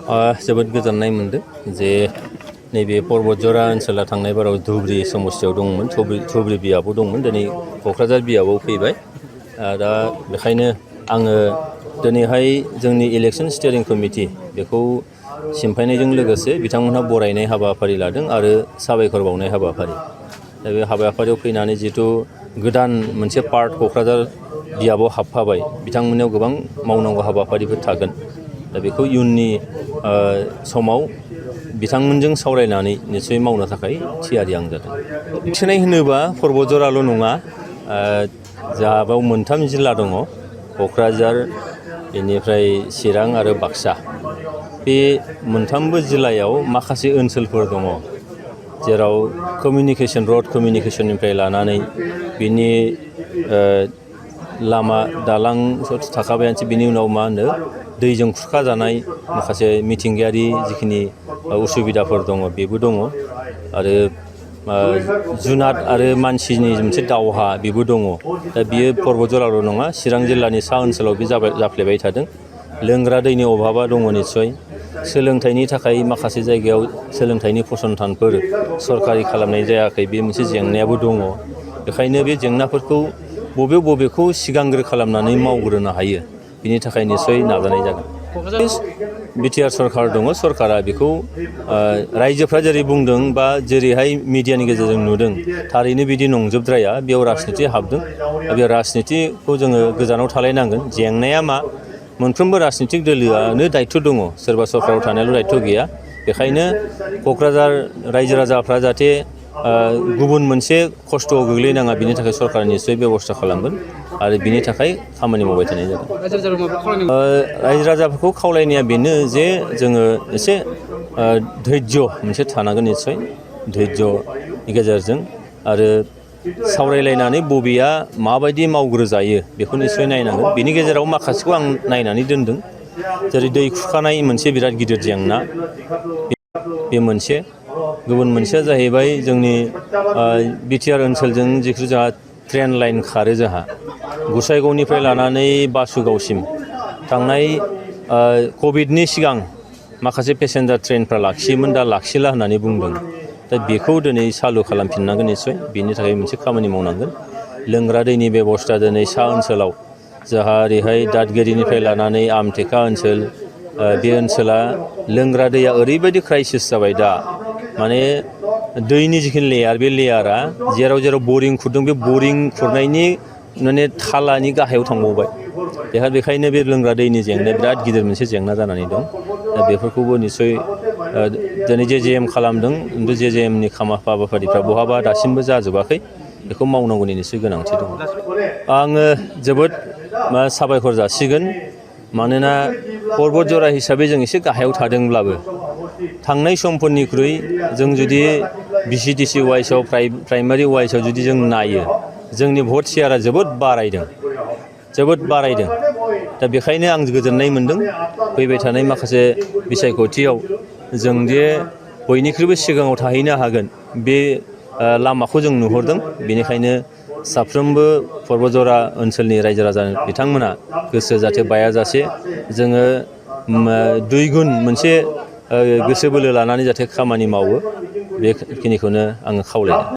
जोबोद गोजोननाय मोनदों जे नैबे पर्बतजरा ओनसोला थांनाय बाराव धुब्रि समस्तियाव दंमोन, धुब्रि बियाबाव दंमोन, दिनै क'क्राझार बियाबाव फैबाय। दा बेखायनो आङो दिनैहाय जोंनि इलेक्सन स्टियारिं कमिटि बेखौ सिमफायनायजों लोगोसे बिथांमोनहा बरायनाय हाबाफारि लादों आरो साबायखर बावनाय हाबाफारि। दा बे हाबाफारियाव फैनानै जिहेथु गोदान मोनसे पार्ट क'क्राझार बियाबाव हाबफाबाय, बिथांमोननियाव गोबां मावनांगौ हाबाफारिफोर थागोन। दा बेखौ इयुननि समाव बिथांमोनजों सावरायनानै निस्सय मावनो थाखाय थियारि आं जादों। थिसननाय होनोबा पर्बतजराल' नङा, जोंहा बेयाव मोनथाम जिल्ला दङ, क'क्राझार, बेनिफ्राय चिरां आरो बाक्सा। बे मोनथामबो जिल्लायाव माखासे ओनसोलफोर दङ जेराव कमिउनिकेसन, रड कमिउनिकेसननिफ्राय लानानै बिनि लामा दालां थाखाबायानोसै, बिनि उनाव मा होनो दैजों खुरखाजानाय माखासे मिथिंगायारि जिखिनि उसुबिदाफोर दङ बेबो दङ, आरो जुनाद आरो मानसिनि मोनसे दावहा बेबो दङ। दा बियो पर्बतजराल' नङा, चिरां जिल्लानि सा ओनसोलाव बे जाफ्लेबाय थादों। लोंग्रा दैनि अभाबा दङ निस्सय। सोलोंथाइनि थाखाय माखासे जायगायाव सोलोंथाइनि फसंथानफोर सरकारि खालामनाय जायाखै, बे मोनसे जेंनायाबो दङ। बेखायनो बे जेंनाफोरखौ बबेखौ सिगांग्रो खालामनानै मावग्रोनो हायो, बिनि थाखाय निस्सय नाजानाय जागोन। बिटिआर सरकार दङ, सरकारा बेखौ रायजोफ्रा जेरै बुंदों बा जेरैहाय मिडियानि गेजेरजों नुदों, थारैनो बिदि नंजोबद्राया। बेयाव राजनिति हाबदों। बे राजनितिखौ जोङो गोजानाव थालायनांगोन। जेंनाया मा? मोनफ्रोमबो राजनितिक दोलोआनो दायित्व दङ, सोरबा सरकाराव थानायल' दायित्व गैया। बेखायनो क'क्राझार रायजो राजाफ्रा जाहाथे गुबुन मोनसे खस्थ'आव गोग्लैनाङा, बिनि थाखाय सरकारा निस्सय बेब'स्था खालामगोन आरो बिनि थाखाय खामानि मावबाय थानाय जागोन। रायजो राजाफोरखौ खावलायनाया बेनो जे जोङो एसे धैर्य मोनसे थानांगोन, निस्सय धैर्यनि गेजेरजों, आरो सावरायलायनानै बबेया माबायदि मावग्रोजायो बेखौ निस्सय नायनांगोन। बिनि गेजेराव माखासेखौ आं नायनानै दोनदों, जेरै दै खुरखानाय मोनसे बिराद गिदिर जेंना, बे मोनसे। गुबुन मोनसेया जाहैबाय जोंनि बिटिआर ओनसोलजों जिथु जोंहा ट्रेन लाइन खारो, जोंहा गुसाइगावनिफ्राय लानानै बासुगावसिम थांनाय कभिडनि सिगां माखासे पेसेन्जार ट्रेनफ्रा लाखियोमोन, दा लाखिला होननानै बुंदों। दा बेखौ दिनै सालु खालामफिननांगोन निस्सय, बिनि थाखाय मोनसे खामानि मावनांगोन। लोंग्रा दैनि बेबस्था दिनै सा ओनसोलाव जोंहा ओरैहाय दादगिरिनिफ्राय लानानै आमटेका ओनसोल, बे ओनसोला लोंग्रा दैया ओरैबायदि क्राइसिस जाबाय दा, माने दैनि जिखिनि लेयार, बे लेयारा जेराव बरिं खुरदों, बे बरिं खुरनायनि माने थालानि गाहायाव थांबावबाय। बेखायनो बे लोंग्रा दैनि जेंनाया बिराद गिदिर मोनसे जेंना जानानै दं। दा बेफोरखौबो निस्सय दिनै JJM खालामदों, खिन्थु JJMनि हाबाफारिफ्रा बहाबा दासिमबो जाजोबाखै। बेखौ मावनांगौनि निस्सय गोनांथि दं। आङो जोबोद साबायखर जासिगोन, मानोना पर्बतजरा हिसाबै जों एसे गाहायाव थादोंब्लाबो थांनाय समफोरनिख्रुइ जों जुदि VCDC वाइसआव, प्राइमारि वाइसआव जुदि जों नायो, जोंनि भट शेयारा जोबोद बारायदों। दा बेखायनो आं गोजोननाय मोनदों, फैबाय थानाय माखासे बिसायख'थियाव जों जे बयनिख्रुइबो सिगाङाव थाहैनो हागोन, बे लामाखौ जों नुहुरदों। बेनिखायनो साफ्रोमबो पर्बतजरा ओनसोलनि रायजो राजा बिथांमोना गोसो जाहाथे बायाजासे जोङो दुइ गुन मोनसे गोसो बोलो लानानै जाहाथे खामानि मावो, बेखिनिखौनो आङो खावलायदों।